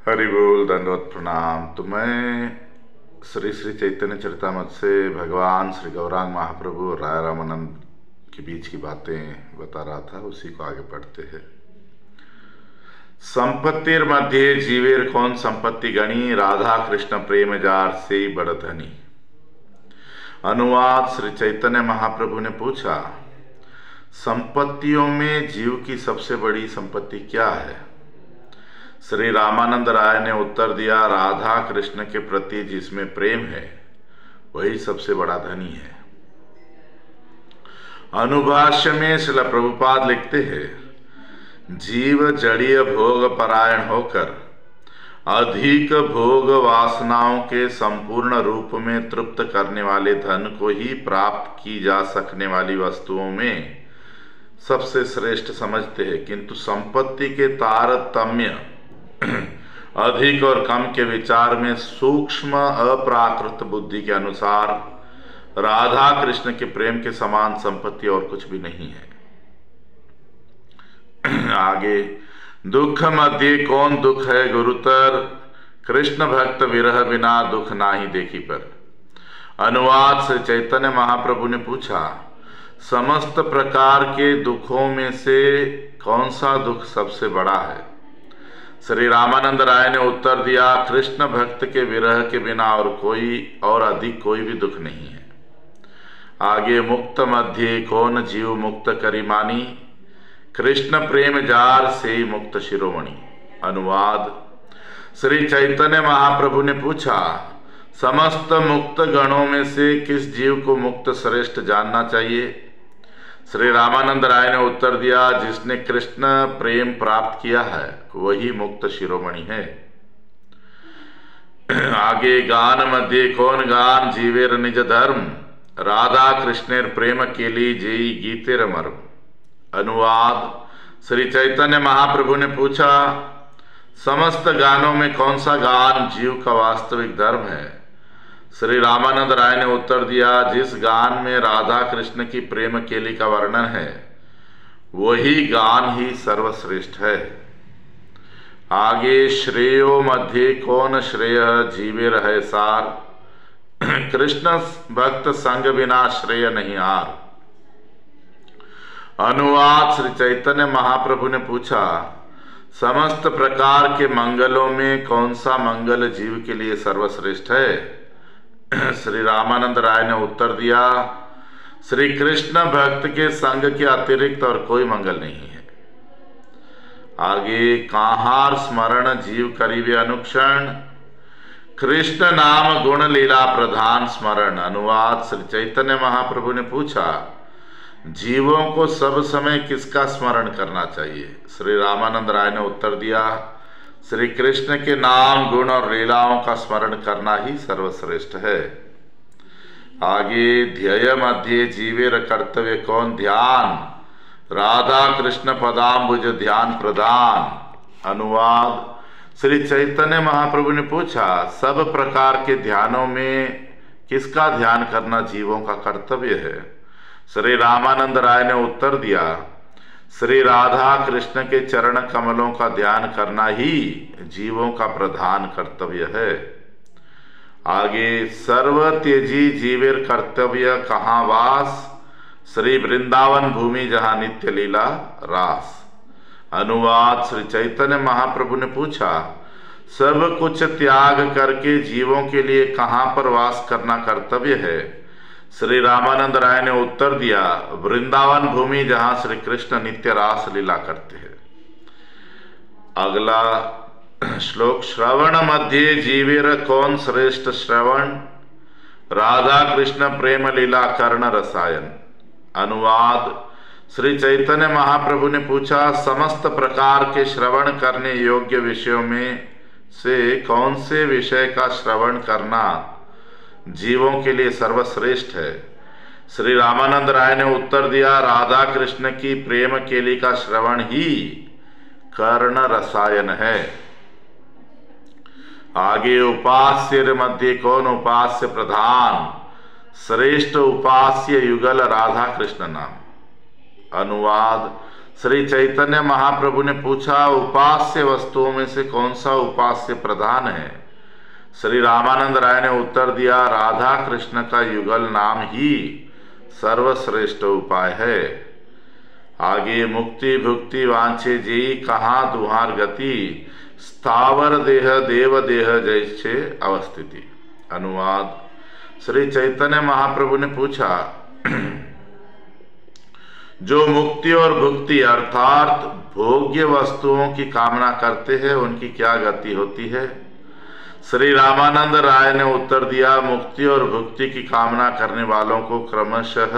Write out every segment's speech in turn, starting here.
हरि बोल, दंडवत प्रणाम। तो मैं श्री श्री चैतन्य चरितामृत से भगवान श्री गौरांग महाप्रभु और राय रामानंद के बीच की बातें बता रहा था, उसी को आगे पढ़ते हैं। संपत्तिर मध्य जीवेर कौन संपत्ति गणी, राधा कृष्ण प्रेम जार से बड़ धनी। अनुवाद। श्री चैतन्य महाप्रभु ने पूछा, संपत्तियों में जीव की सबसे बड़ी संपत्ति क्या है? श्री रामानंद राय ने उत्तर दिया, राधा कृष्ण के प्रति जिसमें प्रेम है वही सबसे बड़ा धनी है। अनुभाष्य में श्रील प्रभुपाद लिखते हैं, जीव जड़ीय भोग परायण होकर अधिक भोग वासनाओं के संपूर्ण रूप में तृप्त करने वाले धन को ही प्राप्त की जा सकने वाली वस्तुओं में सबसे श्रेष्ठ समझते हैं, किंतु संपत्ति के तारतम्य अधिक और कम के विचार में सूक्ष्म अप्राकृत बुद्धि के अनुसार राधा कृष्ण के प्रेम के समान संपत्ति और कुछ भी नहीं है। आगे, दुख मध्य कौन दुख है गुरुतर, कृष्ण भक्त विरह बिना दुख नाही देखी पर। अनुवाद। से चैतन्य महाप्रभु ने पूछा, समस्त प्रकार के दुखों में से कौन सा दुख सबसे बड़ा है? श्री रामानंद राय ने उत्तर दिया, कृष्ण भक्त के विरह के बिना और अधिक कोई भी दुख नहीं है। आगे, मुक्त मध्य कौन जीव मुक्त करी मानी, कृष्ण प्रेम जार से मुक्त शिरोमणि। अनुवाद। श्री चैतन्य महाप्रभु ने पूछा, समस्त मुक्त गणों में से किस जीव को मुक्त श्रेष्ठ जानना चाहिए? श्री रामानंद राय ने उत्तर दिया, जिसने कृष्ण प्रेम प्राप्त किया है वही मुक्त शिरोमणि है। आगे, गान मध्य कौन गान जीवेर निज धर्म, राधा कृष्णेर प्रेम के लिए जेई गीतेर मर्म। अनुवाद। श्री चैतन्य महाप्रभु ने पूछा, समस्त गानों में कौन सा गान जीव का वास्तविक धर्म है? श्री रामानंद राय ने उत्तर दिया, जिस गान में राधा कृष्ण की प्रेम केली का वर्णन है वही गान ही सर्वश्रेष्ठ है। आगे, श्रेयो मध्य कौन श्रेय जीवेर है सार, कृष्ण भक्त संग बिना श्रेय नहीं हार। अनुवाद। श्री चैतन्य महाप्रभु ने पूछा, समस्त प्रकार के मंगलों में कौन सा मंगल जीव के लिए सर्वश्रेष्ठ है? श्री रामानंद राय ने उत्तर दिया, श्री कृष्ण भक्त के संग के अतिरिक्त और कोई मंगल नहीं है। आगे, काहार स्मरण जीव करीबे अनुक्षण, कृष्ण नाम गुण लीला प्रधान स्मरण। अनुवाद। श्री चैतन्य महाप्रभु ने पूछा, जीवों को सब समय किसका स्मरण करना चाहिए? श्री रामानंद राय ने उत्तर दिया, श्री कृष्ण के नाम गुण और लीलाओं का स्मरण करना ही सर्वश्रेष्ठ है। आगे, ध्येय मध्य जीवेर कर्तव्य कौन ध्यान, राधा कृष्ण पदाम्बुज ध्यान प्रदान। अनुवाद। श्री चैतन्य महाप्रभु ने पूछा, सब प्रकार के ध्यानों में किसका ध्यान करना जीवों का कर्तव्य है? श्री रामानंद राय ने उत्तर दिया, श्री राधा कृष्ण के चरण कमलों का ध्यान करना ही जीवों का प्रधान कर्तव्य है। आगे, सर्व त्यजी जीवेर कर्तव्य कहाँ वास, श्री वृंदावन भूमि जहाँ नित्य लीला रास। अनुवाद। श्री चैतन्य महाप्रभु ने पूछा, सब कुछ त्याग करके जीवों के लिए कहाँ पर वास करना कर्तव्य है? श्री रामानंद राय ने उत्तर दिया, वृंदावन भूमि जहाँ श्री कृष्ण नित्य रास लीला करते हैं। अगला श्लोक, श्रवण मध्य जीवेर कौन श्रेष्ठ श्रवण, राधा कृष्ण प्रेम लीला कर्ण रसायन। अनुवाद। श्री चैतन्य महाप्रभु ने पूछा, समस्त प्रकार के श्रवण करने योग्य विषयों में से कौन से विषय का श्रवण करना जीवों के लिए सर्वश्रेष्ठ है? श्री रामानंद राय ने उत्तर दिया, राधा कृष्ण की प्रेम केली का श्रवण ही कर्ण रसायन है। आगे, उपास्य मध्य कौन उपास्य प्रधान, श्रेष्ठ उपास्य युगल राधा कृष्ण नाम। अनुवाद। श्री चैतन्य महाप्रभु ने पूछा, उपास्य वस्तुओं में से कौन सा उपास्य प्रधान है? श्री रामानंद राय ने उत्तर दिया, राधा कृष्ण का युगल नाम ही सर्वश्रेष्ठ उपाय है। आगे, मुक्ति भुक्ति वांछे जेई कहाँ दुहार गति, स्थावर देह देव देह जैसे अवस्थिति। अनुवाद, श्री चैतन्य महाप्रभु ने पूछा, जो मुक्ति और भुक्ति अर्थात भोग्य वस्तुओं की कामना करते हैं उनकी क्या गति होती है? श्री रामानंद राय ने उत्तर दिया, मुक्ति और भुक्ति की कामना करने वालों को क्रमशः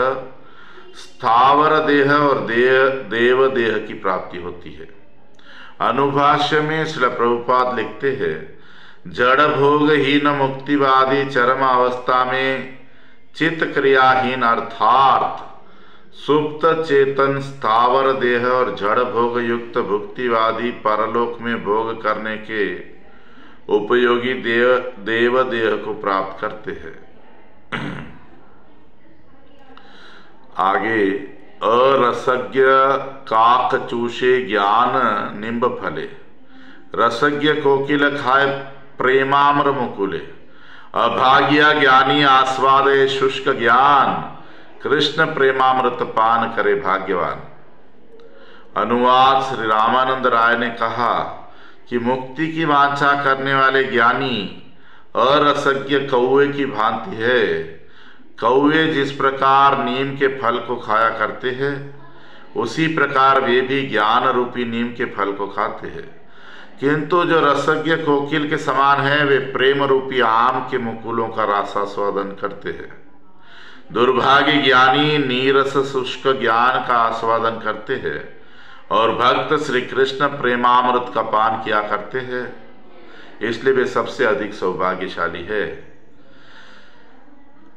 स्थावर देह और देव देह की प्राप्ति होती है। अनुभाष्य में श्रील प्रभुपाद लिखते हैं, जड़ भोगहीन मुक्तिवादी चरम अवस्था में चित्त क्रियाहीन अर्थात सुप्त चेतन स्थावर देह और जड़ भोग युक्त भुक्तिवादी परलोक में भोग करने के उपयोगी देव देह को प्राप्त करते हैं। आगे, अरसज्ञ काक चूषे ज्ञान निम्ब फले, रसज्ञ कोकिल खाए प्रेमाम्र मुकुले, अभाग्य ज्ञानी आस्वादे शुष्क ज्ञान, कृष्ण प्रेमामृत पान करे भाग्यवान। अनुवाद, श्री रामानंद राय ने कहा कि मुक्ति की वांछा करने वाले ज्ञानी अरसज्ञ कौवे की भांति है। कौवे जिस प्रकार नीम के फल को खाया करते हैं उसी प्रकार वे भी ज्ञान रूपी नीम के फल को खाते हैं, किंतु जो रसज्ञ कोकिल के समान है वे प्रेम रूपी आम के मुकुलों का रसास्वादन करते हैं। दुर्भाग्य ज्ञानी नीरस शुष्क ज्ञान का आस्वादन करते हैं और भक्त श्री कृष्ण प्रेमामृत का पान किया करते हैं, इसलिए वे सबसे अधिक सौभाग्यशाली है।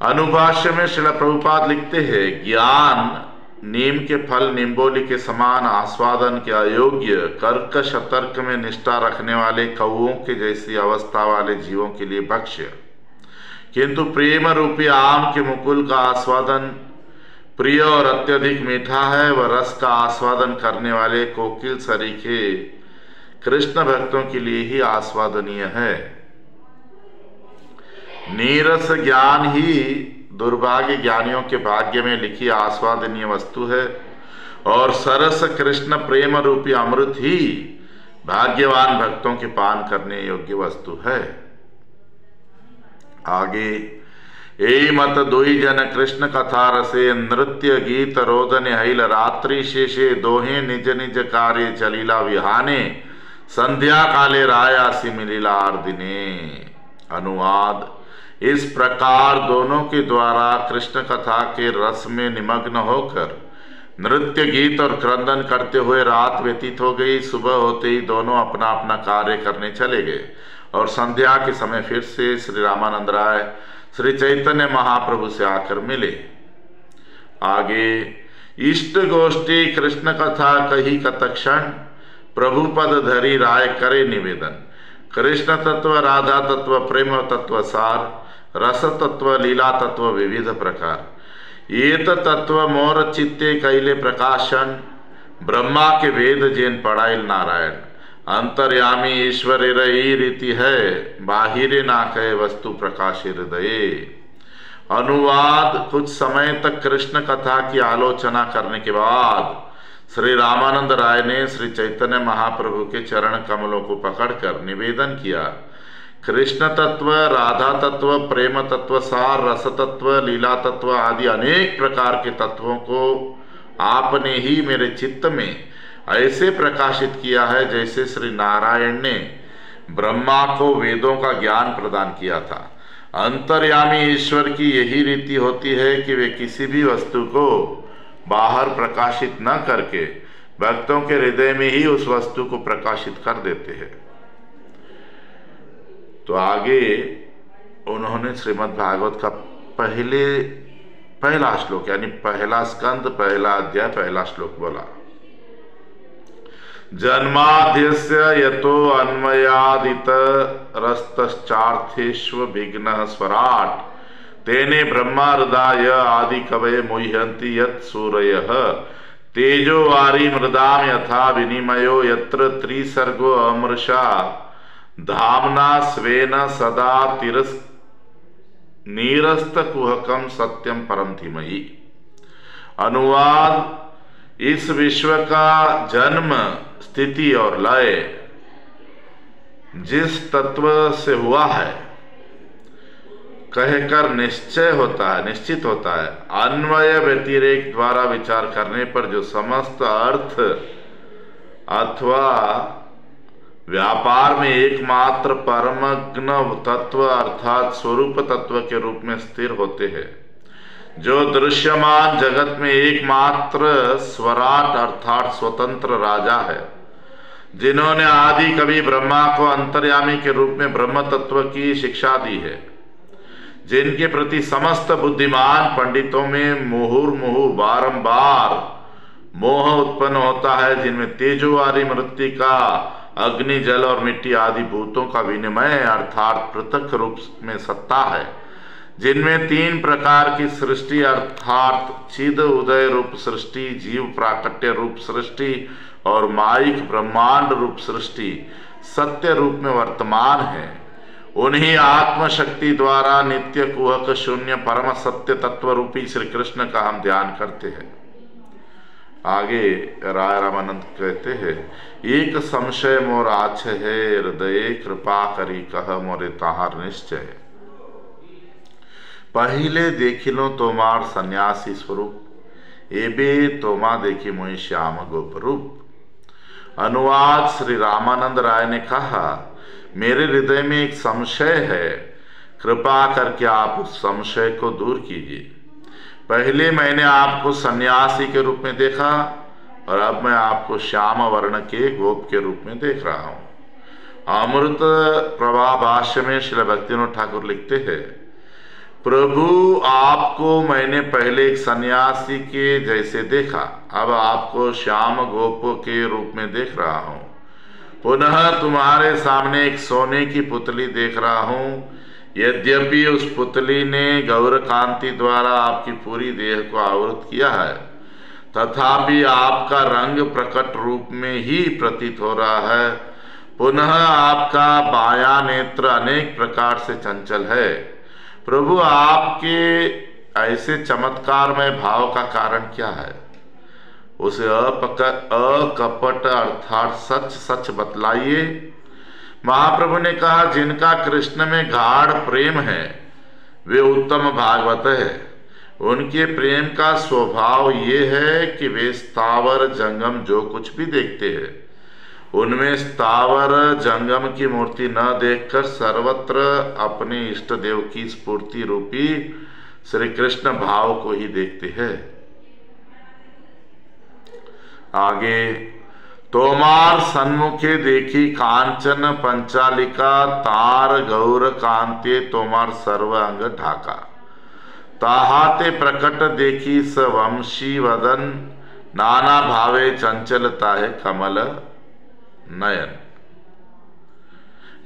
अनुभाष्य में श्रील प्रभुपाद लिखते हैं, ज्ञान नीम के फल निम्बोली के समान आस्वादन के अयोग्य कर्कश तर्क में निष्ठा रखने वाले कौओं के जैसी अवस्था वाले जीवों के लिए भक्ष्य, किंतु प्रेम रूपी आम के मुकुल का आस्वादन प्रिय और अत्यधिक मीठा है। वह रस का आस्वादन करने वाले कोकिल सरीखे कृष्ण भक्तों के लिए ही आस्वादनीय है। नीरस ज्ञान ही दुर्भाग्य ज्ञानियों के भाग्य में लिखी आस्वादनीय वस्तु है और सरस कृष्ण प्रेम रूपी अमृत ही भाग्यवान भक्तों के पान करने योग्य वस्तु है। आगे, ए मत दुई जन कृष्ण कथा रसे, नृत्य गीत रोदन हिल रात्रि शेषे, दोहे निज निज कार्य चलीला विहाने, संध्या काले रायासी मिलीला आर्दिने। अनुवाद, इस प्रकार दोनों के द्वारा कृष्ण कथा के रस में निमग्न होकर नृत्य गीत और क्रंदन करते हुए रात व्यतीत हो गई। सुबह होते ही दोनों अपना अपना कार्य करने चले गए और संध्या के समय फिर से श्री रामानंद राय श्री चैतन्य महाप्रभु से आकर मिले। आगे, इष्ट गोष्ठी कृष्ण कथा कही कतक्षण, प्रभु पद धरी राय करे निवेदन। कृष्ण तत्व राधा तत्व प्रेम तत्व सार, रस तत्व लीला तत्व विविध प्रकार, येत तत्व मोर चित्ते कैले प्रकाशन, ब्रह्मा के वेद जेन पढ़ाइल नारायण। अंतर्यामी ईश्वर रही रीति है, बाहिरे ना कहे वस्तु प्रकाश हृदय। अनुवाद, कुछ समय तक कृष्ण कथा की आलोचना करने के बाद श्री रामानंद राय ने श्री चैतन्य महाप्रभु के चरण कमलों को पकड़कर निवेदन किया, कृष्ण तत्व, राधा तत्व, प्रेम तत्व सार, रस तत्व, लीला तत्व आदि अनेक प्रकार के तत्वों को आपने ही मेरे चित्त में ऐसे प्रकाशित किया है जैसे श्री नारायण ने ब्रह्मा को वेदों का ज्ञान प्रदान किया था। अंतर्यामी ईश्वर की यही रीति होती है कि वे किसी भी वस्तु को बाहर प्रकाशित न करके भक्तों के हृदय में ही उस वस्तु को प्रकाशित कर देते हैं। तो आगे उन्होंने श्रीमद् भागवत का पहला श्लोक यानी पहला स्कंद पहला अध्याय पहला श्लोक बोला, जन्माद्यस्य यतो अन्वयादित रस्तश्चार्थेष्व विघ्नः स्वराट, तेने ब्रह्मा हृदय आदि कवये मुह्यन्ति यत् सूरयः, तेजो वारी मृदाम यथा विनिमयो यत्र त्रिसर्गो अमृषा धामना स्वेन सदा नीरस्त कुहकम सत्यम परम धीमहि। अनुवाद, इस विश्व का जन्म, स्थिति और लय जिस तत्व से हुआ है कहकर निश्चित होता है। अन्वय व्यतिरेक द्वारा विचार करने पर जो समस्त अर्थ अथवा व्यापार में एकमात्र परमज्ञ तत्व अर्थात स्वरूप तत्व के रूप में स्थिर होते हैं, जो दृश्यमान जगत में एकमात्र स्वराट अर्थात स्वतंत्र राजा है, जिन्होंने आदि कवि ब्रह्मा को अंतर्यामी के रूप में ब्रह्म तत्व की शिक्षा दी है, जिनके प्रति समस्त बुद्धिमान पंडितों में मुहुर्मुहु बारंबार मोह उत्पन्न होता है, जिनमें तेजोवारी मृत्तिका, अग्नि, जल और मिट्टी आदि भूतों का विनिमय अर्थात पृथक रूप में सत्ता है, जिनमें तीन प्रकार की सृष्टि अर्थात चिद उदय रूप सृष्टि, जीव प्राकट्य रूप सृष्टि और माइक ब्रह्मांड रूप सृष्टि सत्य रूप में वर्तमान है। उन्हीं आत्मशक्ति द्वारा नित्य कुहक शून्य परम सत्य तत्व रूपी श्री कृष्ण का हम ध्यान करते हैं। आगे राय रामानंद कहते हैं, एक संशय मोर आछ है, हृदय कृपा करी कह मोरे ताहार निश्चय। पहिले देखिलो तोमार सन्यासी स्वरूप, एबे तोमा देखी मोहि श्याम गोप रूप। अनुवाद, श्री रामानंद राय ने कहा, मेरे हृदय में एक संशय है, कृपा करके आप उस संशय को दूर कीजिए। पहले मैंने आपको सन्यासी के रूप में देखा और अब मैं आपको श्याम वर्ण के गोप के रूप में देख रहा हूँ। अमृत प्रभा भाष्य में श्री भक्तिविनोद ठाकुर लिखते हैं, प्रभु आपको मैंने पहले एक सन्यासी के जैसे देखा, अब आपको श्याम गोप के रूप में देख रहा हूँ। पुनः तुम्हारे सामने एक सोने की पुतली देख रहा हूँ। यद्यपि उस पुतली ने गौर कांति द्वारा आपकी पूरी देह को आवृत किया है, तथापि आपका रंग प्रकट रूप में ही प्रतीत हो रहा है। पुनः आपका बायां नेत्र अनेक प्रकार से चंचल है। प्रभु, आपके ऐसे चमत्कारमय भाव का कारण क्या है? उसे अकपट अर्थात सच सच बतलाइए। महाप्रभु ने कहा, जिनका कृष्ण में गाढ़ प्रेम है वे उत्तम भागवत है। उनके प्रेम का स्वभाव ये है कि वे स्थावर जंगम जो कुछ भी देखते हैं उनमें स्थावर जंगम की मूर्ति न देखकर सर्वत्र अपने इष्ट देव की स्फूर्ति रूपी श्री कृष्ण भाव को ही देखते हैं। आगे, तोमार सन्मुखे देखी कांचन पंचालिका, तार गौर कांते तोमार सर्व अंग ढाका। ताहाते प्रकट देखी सवंशी वदन, नाना भावे चंचलता है कमल नयन।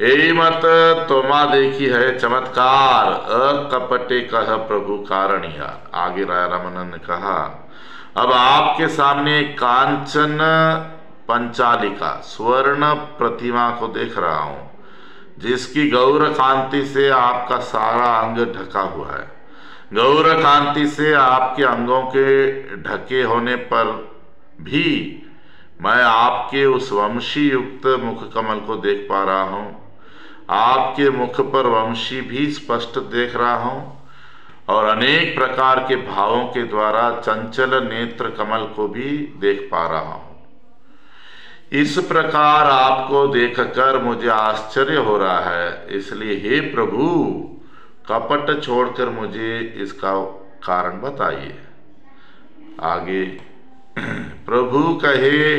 यही मत तोमा देखी है चमत्कार, अकपटे कह प्रभु कारणिया। आगे राय रामानंद ने कहा, अब आपके सामने कांचन पंचालिका स्वर्ण प्रतिमा को देख रहा हूं, जिसकी गौर कांति से आपका सारा अंग ढका हुआ है। गौर कांति से आपके अंगों के ढके होने पर भी मैं आपके उस वंशी युक्त मुख कमल को देख पा रहा हूं। आपके मुख पर वंशी भी स्पष्ट देख रहा हूं और अनेक प्रकार के भावों के द्वारा चंचल नेत्र कमल को भी देख पा रहा हूं। इस प्रकार आपको देखकर मुझे आश्चर्य हो रहा है, इसलिए हे प्रभु, कपट छोड़कर मुझे इसका कारण बताइए। आगे प्रभु कहे,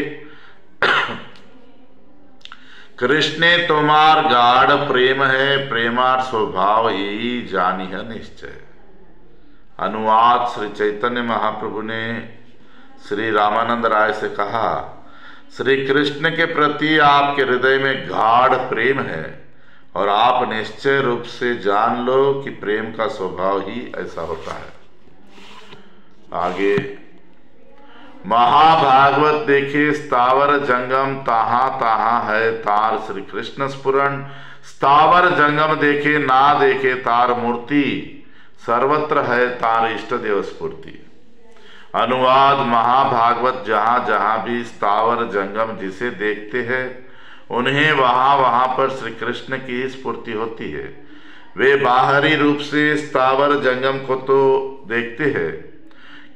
कृष्णे तुम्हार गाढ़ प्रेम है, प्रेमार स्वभाव यही जानी है निश्चय। अनुवाद, श्री चैतन्य महाप्रभु ने श्री रामानंद राय से कहा, श्री कृष्ण के प्रति आपके हृदय में गाढ़ प्रेम है और आप निश्चय रूप से जान लो कि प्रेम का स्वभाव ही ऐसा होता है। आगे, महाभागवत देखे स्थावर जंगम, ताहा ताहा है तार श्री कृष्ण स्फुरन। स्थावर जंगम देखे ना देखे तार मूर्ति, सर्वत्र है तार इष्ट देव स्फूर्ति। अनुवाद, महाभागवत जहाँ जहाँ भी स्थावर जंगम जिसे देखते हैं उन्हें वहाँ वहाँ पर श्री कृष्ण की स्फूर्ति होती है। वे बाहरी रूप से स्थावर जंगम को तो देखते हैं,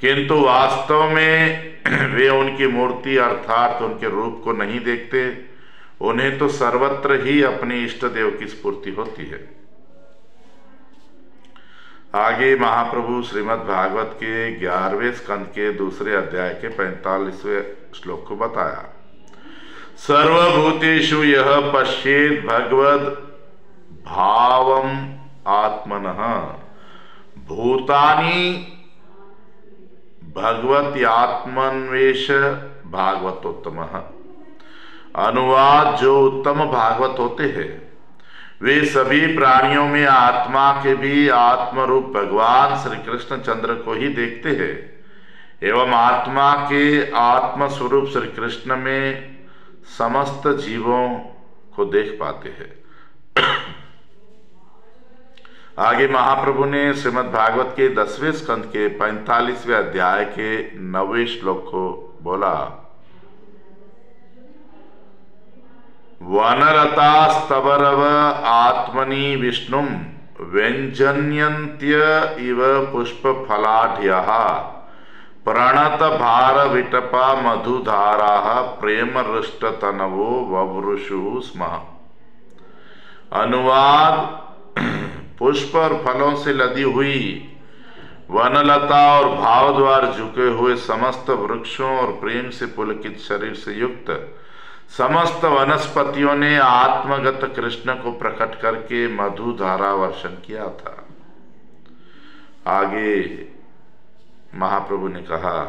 किंतु वास्तव में वे उनकी मूर्ति अर्थात उनके रूप को नहीं देखते। उन्हें तो सर्वत्र ही अपने इष्ट देव की स्फूर्ति होती है। आगे महाप्रभु श्रीमद् भागवत के 11वें स्कंद के दूसरे अध्याय के 45वें श्लोक को बताया। सर्वभूतेषु यह पश्येत् भगवद भावम आत्मनः, भूतानि भगवत्यात्मन्वेष भागवतोत्तमः। अनुवाद, जो उत्तम भागवत होते हैं वे सभी प्राणियों में आत्मा के भी आत्मरूप भगवान श्री कृष्ण चंद्र को ही देखते हैं एवं आत्मा के आत्मस्वरूप श्री कृष्ण में समस्त जीवों को देख पाते हैं। आगे महाप्रभु ने श्रीमद् भागवत के 10वें स्कंद के 45वें अध्याय के 9वें श्लोक को बोला। वनरतास्तवरव आत्मनि विष्णुं, व्यञ्जन्यन्त्य इव पुष्पफलाढ्यः, प्रणत भार विटपा मधुधाराः, प्रेमरुष्टतनवो ववृषुः स्म। अनुवाद, पुष्प और फलों से लदी हुई वनलता और भाव द्वार झुके हुए समस्त वृक्षों और प्रेम से पुलकित शरीर से युक्त समस्त वनस्पतियों ने आत्मगत कृष्ण को प्रकट करके मधुधारा वर्षण किया था। आगे महाप्रभु ने कहा,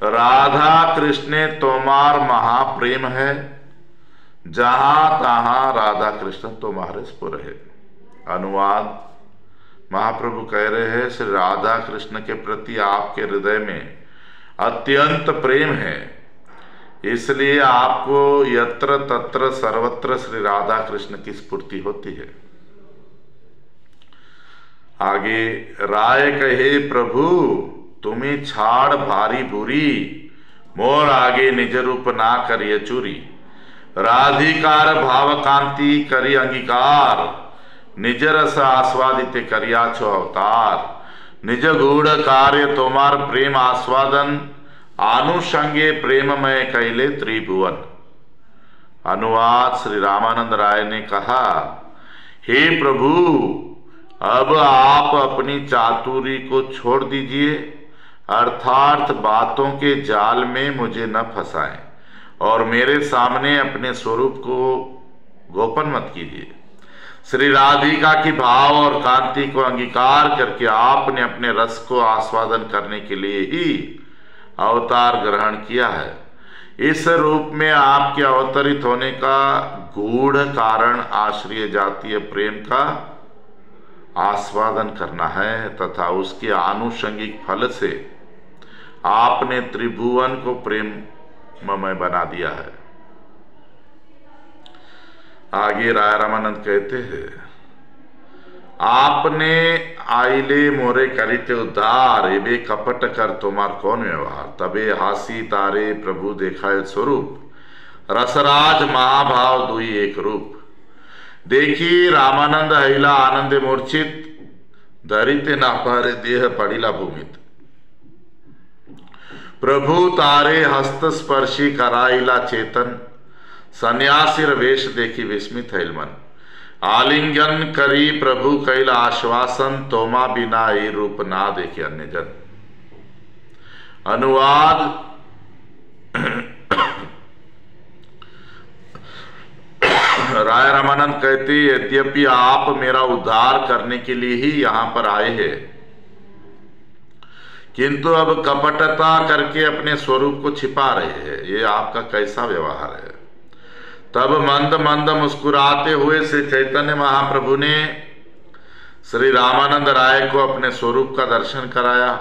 राधा कृष्ण तोमार महाप्रेम है, जहां तहां राधा कृष्ण तुम्हारे स्फुर है। अनुवाद, महाप्रभु कह रहे हैं श्री राधा कृष्ण के प्रति आपके हृदय में अत्यंत प्रेम है, इसलिए आपको यत्र तत्र सर्वत्र श्री राधा कृष्ण की स्फूर्ति होती है। आगे, राय कहे प्रभु तुम्हें छाड़ भारी बुरी, मोर आगे निज रूप ना करिय चूरी। राधिकार भाव कांति करी अंगीकार, निज रस आस्वादित करिया छो अवतार। निज गूढ़ कार्य तोमार प्रेम आस्वादन, आनुषंगे प्रेममय कैले त्रिभुवन। अनुवाद, श्री रामानंद राय ने कहा, हे प्रभु अब आप अपनी चातुरी को छोड़ दीजिए, अर्थात बातों के जाल में मुझे न फंसाएं और मेरे सामने अपने स्वरूप को गोपन मत कीजिए। श्री राधिका की भाव और कांति को अंगीकार करके आपने अपने रस को आस्वादन करने के लिए ही अवतार ग्रहण किया है। इस रूप में आपके अवतरित होने का गूढ़ कारण आश्रय जातीय प्रेम का आस्वादन करना है तथा उसके आनुषंगिक फल से आपने त्रिभुवन को प्रेममय बना दिया है। आगे राय रामानंद कहते हैं, आपने आइले मोरे करिते उद्धार, एबे कपट कर तुम्हार कौन व्यवहार। तबे हासी तारे प्रभु देखाए स्वरूप, रसराज महाभाव दुई एक रूप। देखी रामानंद हैला आनंदे मूर्छित, धरिते ना पारे देह पड़िला भूमित। प्रभु तारे हस्त स्पर्शी कराइला चेतन, सन्यासीर वेश देखी विस्मित हैल मन। आलिंगन करी प्रभु कैल आश्वासन, तोमा बिना ये रूप ना देखे अन्य जन। अनुवाद, राय रामानंद कहते, यद्यपि आप मेरा उद्धार करने के लिए ही यहां पर आए हैं, किंतु अब कपटता करके अपने स्वरूप को छिपा रहे हैं। ये आपका कैसा व्यवहार है। तब मंद मंद मुस्कुराते हुए श्री चैतन्य महाप्रभु ने श्री रामानंद राय को अपने स्वरूप का दर्शन कराया।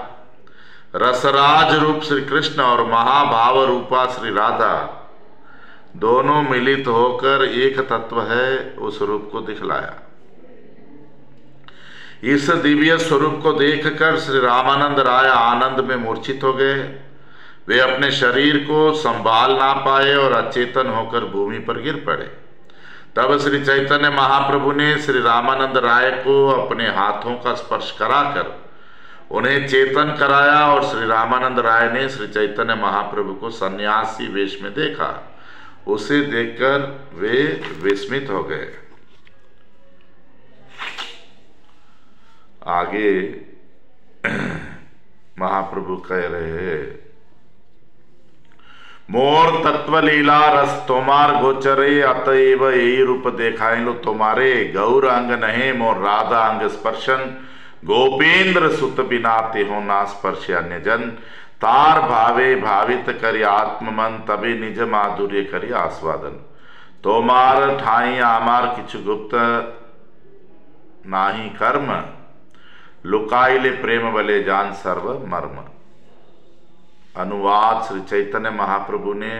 रसराज रूप श्री कृष्ण और महाभाव रूपा श्री राधा दोनों मिलित होकर एक तत्व है, उस रूप को दिखलाया। इस दिव्य स्वरूप को देखकर श्री रामानंद राय आनंद में मूर्छित हो गए। वे अपने शरीर को संभाल ना पाए और अचेतन होकर भूमि पर गिर पड़े। तब श्री चैतन्य महाप्रभु ने श्री रामानंद राय को अपने हाथों का स्पर्श कराकर उन्हें चेतन कराया और श्री रामानंद राय ने श्री चैतन्य महाप्रभु को सन्यासी वेश में देखा। उसे देखकर वे विस्मित हो गए। आगे महाप्रभु कह रहे हैं, मोर तत्व लीला रस तोमार गोचरे अतएव यही रूप देखाइलो तुम्हारे गौर अंग नहे मोर राधा अंग स्पर्शन गोपेंद्र सुत बिना ते हो ना स्पर्श अन्य जन तार भावे भावित करी आत्म मन तबे निज माधुर्य करी आस्वादन तोमार ठाई आमार किछु गुप्त नाही कर्म लुकाइले प्रेम बले जान सर्व मर्म। अनुवाद, श्री चैतन्य महाप्रभु ने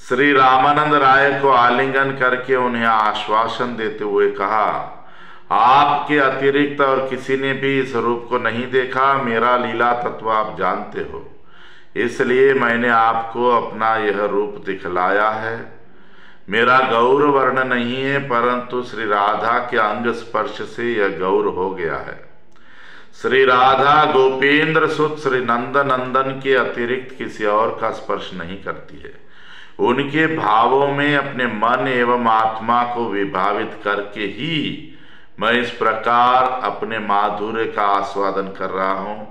श्री रामानंद राय को आलिंगन करके उन्हें आश्वासन देते हुए कहा, आपके अतिरिक्त और किसी ने भी इस रूप को नहीं देखा। मेरा लीला तत्व आप जानते हो, इसलिए मैंने आपको अपना यह रूप दिखलाया है। मेरा गौर वर्ण नहीं है, परंतु श्री राधा के अंग स्पर्श से यह गौर हो गया है। श्री राधा गोपेंद्र सुत श्री नंदन के अतिरिक्त किसी और का स्पर्श नहीं करती है। उनके भावों में अपने मन एवं आत्मा को विभावित करके ही मैं इस प्रकार अपने माधुर्य का आस्वादन कर रहा हूँ।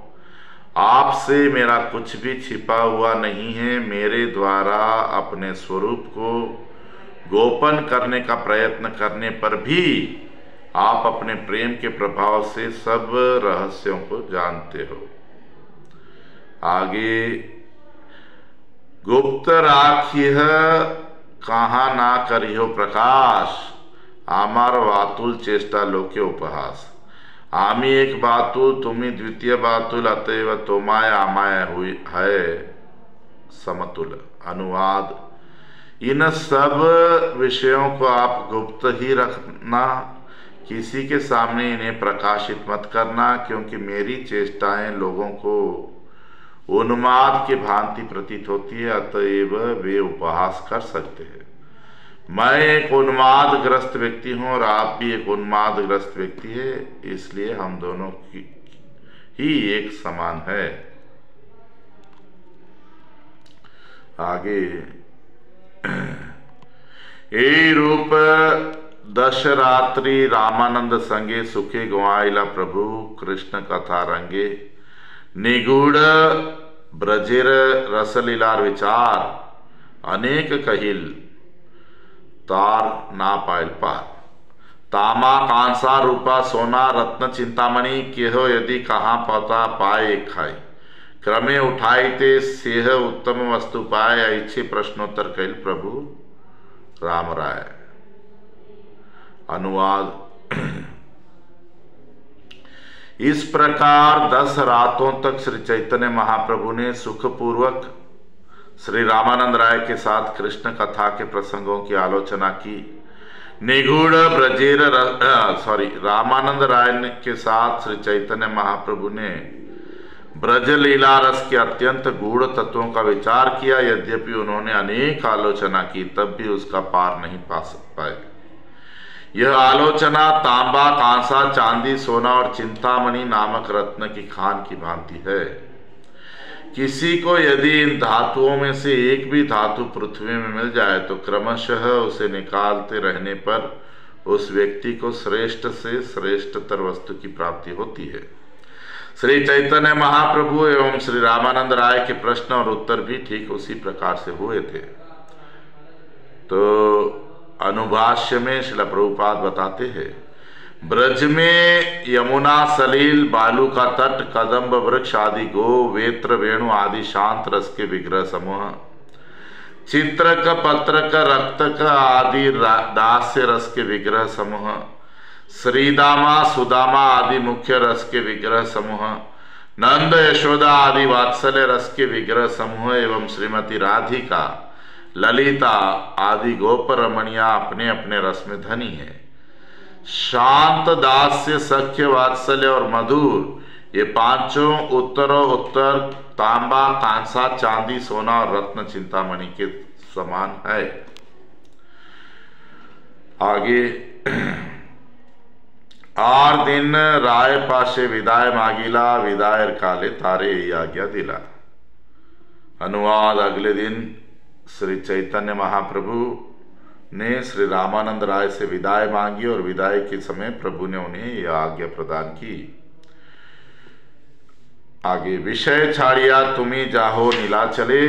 आपसे मेरा कुछ भी छिपा हुआ नहीं है। मेरे द्वारा अपने स्वरूप को गोपन करने का प्रयत्न करने पर भी आप अपने प्रेम के प्रभाव से सब रहस्यों को जानते हो। आगे, गुप्त राखिह कहाँ ना करियो प्रकाश आमार वातुल चेष्टा लोके उपहास। आमी एक बातुल तुम्ही द्वितीय बातुल अतएव तोमाय आमाय हुई है समतुल। अनुवाद, इन सब विषयों को आप गुप्त ही रखना, किसी के सामने इन्हें प्रकाशित मत करना, क्योंकि मेरी चेष्टाएं लोगों को उन्माद की भांति प्रतीत होती है, अतएव वे उपहास कर सकते हैं। मैं एक उन्मादग्रस्त व्यक्ति हूँ और आप भी एक उन्मादग्रस्त व्यक्ति है, इसलिए हम दोनों की ही एक समान है। आगे, ए रूप दशरात्रि रामानंद संगे सुखे गुआइला प्रभु कृष्ण कथा रंगे निगूढ़ ब्रजेर रसलीलार विचार अनेक कहिल तार ना पायल पार। तामा कांसा रूपा सोना रत्न चिंतामणि केहो यदि कहाँ पता पाए खाए क्रमे उठाई ते सेह उत्तम वस्तु पाए ऐच्छे प्रश्नोत्तर कैल प्रभु राम राय। अनुवाद, इस प्रकार 10 रातों तक श्री चैतन्य महाप्रभु ने सुखपूर्वक श्री रामानंद राय के साथ कृष्ण कथा के प्रसंगों की आलोचना की। निगूढ़ ब्रजेर रामानंद राय के साथ श्री चैतन्य महाप्रभु ने ब्रज लीला रस के अत्यंत गूढ़ तत्वों का विचार किया। यद्यपि उन्होंने अनेक आलोचना की, तब भी उसका पार नहीं पा पाए। यह आलोचना तांबा, कांसा, चांदी, सोना और चिंतामणि नामक रत्न की खान की भांति है। किसी को यदि इन धातुओं में से एक भी धातु पृथ्वी में मिल जाए तो क्रमशः उसे निकालते रहने पर उस व्यक्ति को श्रेष्ठ से श्रेष्ठतर वस्तु की प्राप्ति होती है। श्री चैतन्य महाप्रभु एवं श्री रामानंद राय के प्रश्न और उत्तर भी ठीक उसी प्रकार से हुए थे। तो अनुभाष्य में श्रील प्रभुपाद बताते हैं, ब्रज में यमुना सलील बालू का तट कदम्ब वृक्ष आदि गो वेत्र वेणु आदि शांत रस के विग्रह समूह चित्रक पत्रक रक्तक आदि दास्य रस के विग्रह समूह श्रीदामा सुदामा आदि मुख्य रस के विग्रह समूह नंद यशोदा आदि वात्सल्य रस के विग्रह समूह एवं श्रीमती राधिका ललिता आदि गोप रमणिया अपने अपने रस में धनी है। शांत दास्य सख्य वात्सल्य और मधुर ये पांचों उत्तरोत्तर तांबा कांसा चांदी सोना और रत्न चिंतामणि के समान है। आगे आर दिन राय पाशे विदाय मांगिला विदायर काले तारे यही आज्ञा दिला। अनुवाद अगले दिन श्री चैतन्य महाप्रभु ने श्री रामानंद राय से विदाई मांगी और विदाई के समय प्रभु ने उन्हें यह आज्ञा प्रदान की। आगे विषय छाड़िया तुम्ही जाहो नीलाचले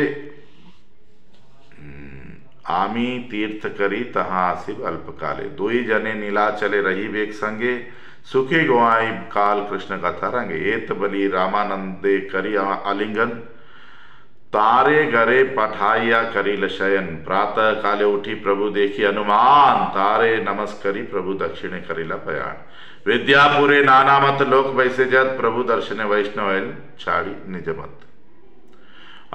आमी तीर्थ करी तहाँ आसिब अल्पकाले। दुई जने नीलाचले रही वेग संगे सुखी गोआई काल कृष्ण कथा रंगे। एत बलि रामानंदे करी आलिंगन तारे गरे पठाइया करी शयन। प्रातः काले उठी प्रभु देखी हनुमान तारे नमस्करी प्रभु दक्षिणे करीला पयाण। विद्यापुरे नाना मत लोक वैसे जत प्रभु दर्शने वैष्णव छाड़ी निजमत।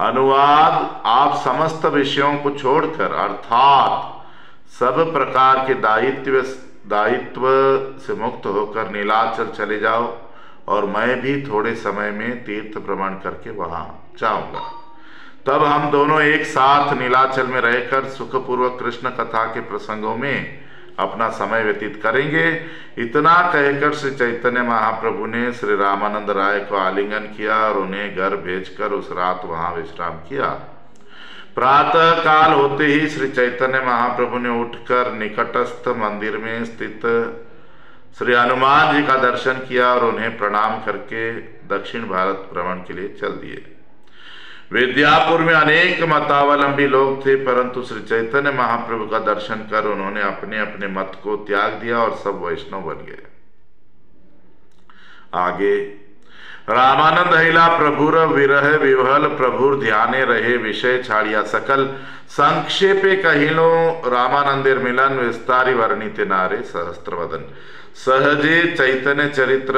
अनुवाद आप समस्त विषयों को छोड़कर अर्थात सब प्रकार के दायित्व से मुक्त होकर नीलाचल चले जाओ और मैं भी थोड़े समय में तीर्थ भ्रमण करके वहां जाऊंगा। तब हम दोनों एक साथ नीलाचल में रहकर सुखपूर्वक कृष्ण कथा के प्रसंगों में अपना समय व्यतीत करेंगे। इतना कहकर श्री चैतन्य महाप्रभु ने श्री रामानंद राय को आलिंगन किया और उन्हें घर भेजकर उस रात वहां विश्राम किया। प्रातः काल होते ही श्री चैतन्य महाप्रभु ने उठकर निकटस्थ मंदिर में स्थित श्री हनुमान जी का दर्शन किया और उन्हें प्रणाम करके दक्षिण भारत भ्रमण के लिए चल दिए। विद्यापुर में अनेक मतावलंबी लोग थे, परंतु श्री चैतन्य महाप्रभु का दर्शन कर उन्होंने अपने अपने मत को त्याग दिया और सब वैष्णव बन गए। आगे रामानंद हिला प्रभुर विरह विवहल प्रभुर ध्याने रहे विषय छाड़िया सकल। संक्षेपे कहिलो रामानंदेर मिलन विस्तारी वर्णिते नारे सहस्त्रवदन। सहजे चैतन्य चरित्र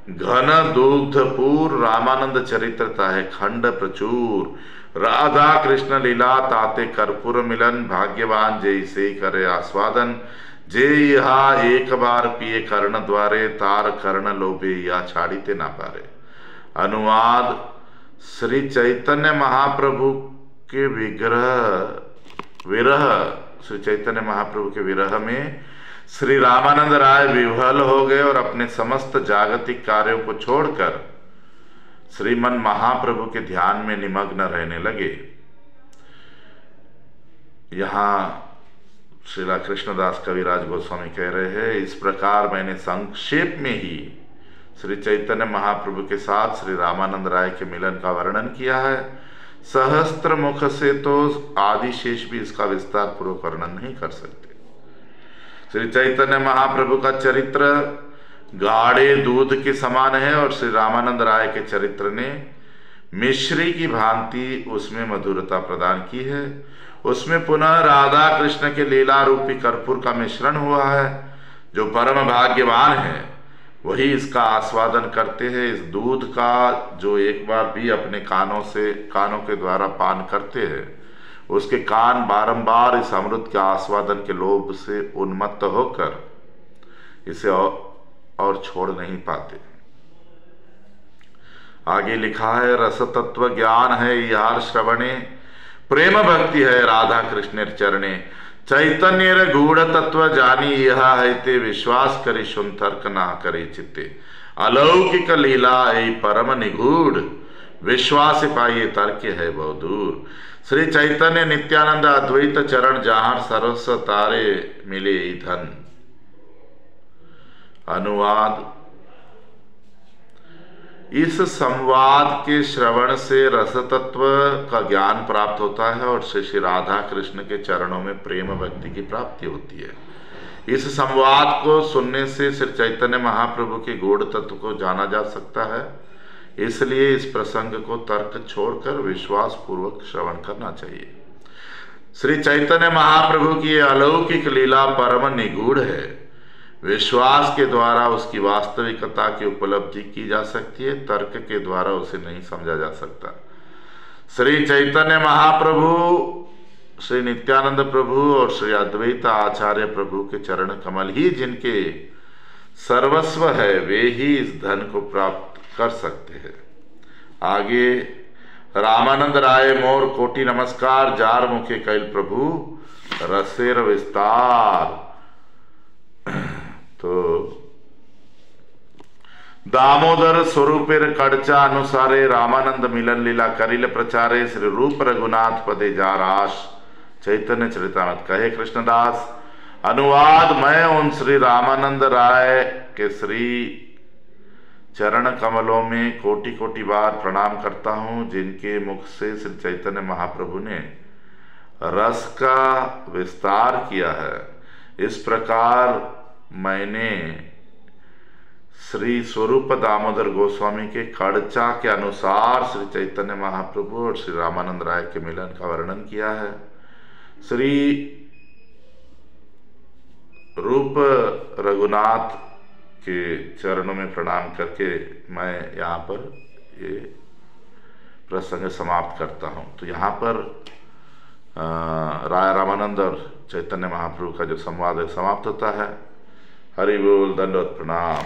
घन दुग्धपूर रामानंद चरित्रता है खंड प्रचुर। राधा कृष्ण लीला ताते कर्पूर मिलन भाग्यवान जय से करे आस्वादन। जे यहा एक बार पिए कर्ण द्वारे तार कर्ण लोभे या छाड़ीते ना पारे। अनुवाद श्री चैतन्य महाप्रभु के विरह श्री चैतन्य महाप्रभु के विरह में श्री रामानंद राय विह्वल हो गए और अपने समस्त जागतिक कार्यों को छोड़कर श्रीमन महाप्रभु के ध्यान में निमग्न रहने लगे। यहाँ श्रीला कृष्णदास कविराज गोस्वामी कह रहे हैं, इस प्रकार मैंने संक्षेप में ही श्री चैतन्य महाप्रभु के साथ श्री रामानंद राय के मिलन का वर्णन किया है। सहस्त्र मुख से तो आदिशेष भी इसका विस्तार पूर्वक वर्णन नहीं कर सकते। श्री चैतन्य महाप्रभु का चरित्र गाढ़े दूध के समान है और श्री रामानंद राय के चरित्र ने मिश्री की भांति उसमें मधुरता प्रदान की है। उसमें पुनः राधा कृष्ण के लीला रूपी कर्पूर का मिश्रण हुआ है। जो परम भाग्यवान है वही इसका आस्वादन करते हैं। इस दूध का जो एक बार भी अपने कानों के द्वारा पान करते हैं उसके कान बारंबार इस अमृत के आस्वादन के लोभ से उन्मत्त होकर इसे और छोड़ नहीं पाते। आगे लिखा है, रस तत्व ज्ञान है यार श्रवणे प्रेम भक्ति है राधा कृष्ण चरणे। चैतन्य गूढ़ तत्व जानी यह है ते विश्वास करी सुन तर्क ना करे चित्ते। अलौकिक लीला है परम निगूढ़ विश्वास पाइए तर्क है बहु दूर। श्री चैतन्य नित्यानंद अद्वैत चरण जहां सरस तारे मिले धन। अनुवाद इस संवाद के श्रवण से रस तत्व का ज्ञान प्राप्त होता है और श्री राधा कृष्ण के चरणों में प्रेम भक्ति की प्राप्ति होती है। इस संवाद को सुनने से श्री चैतन्य महाप्रभु के गूढ़ तत्व को जाना जा सकता है। इसलिए इस प्रसंग को तर्क छोड़कर विश्वास पूर्वक श्रवण करना चाहिए। श्री चैतन्य महाप्रभु की अलौकिक लीला परम निगूढ़ है। विश्वास के द्वारा उसकी वास्तविकता की उपलब्धि की जा सकती है, तर्क के द्वारा उसे नहीं समझा जा सकता। श्री चैतन्य महाप्रभु, श्री नित्यानंद प्रभु और श्री अद्वैत आचार्य प्रभु के चरण कमल ही जिनके सर्वस्व है, वे ही इस धन को प्राप्त कर सकते हैं। आगे रामानंद राय मोर कोटि नमस्कार, जार मुखे कैल प्रभु रसेर विस्तार। तो दामोदर स्वरूपेर कड़चा अनुसारे रामानंद मिलन लीला करिल प्रचारे श्री रूप रघुनाथ पदे जा राश। चैतन्य चरितामृत। कहे कृष्णदास, अनुवाद, मैं उन श्री रामानंद राय के श्री चरण कमलों में कोटि कोटि बार प्रणाम करता हूँ, जिनके मुख से श्री चैतन्य महाप्रभु ने रस का विस्तार किया है। इस प्रकार मैंने श्री स्वरूप दामोदर गोस्वामी के कड़चा के अनुसार श्री चैतन्य महाप्रभु और श्री रामानंद राय के मिलन का वर्णन किया है। श्री रूप रघुनाथ के चरणों में प्रणाम करके मैं यहाँ पर ये प्रसंग समाप्त करता हूँ। तो यहाँ पर राय रामानंद और चैतन्य महाप्रभु का जो संवाद है समाप्त होता है। हरि बोल, दंडवत प्रणाम।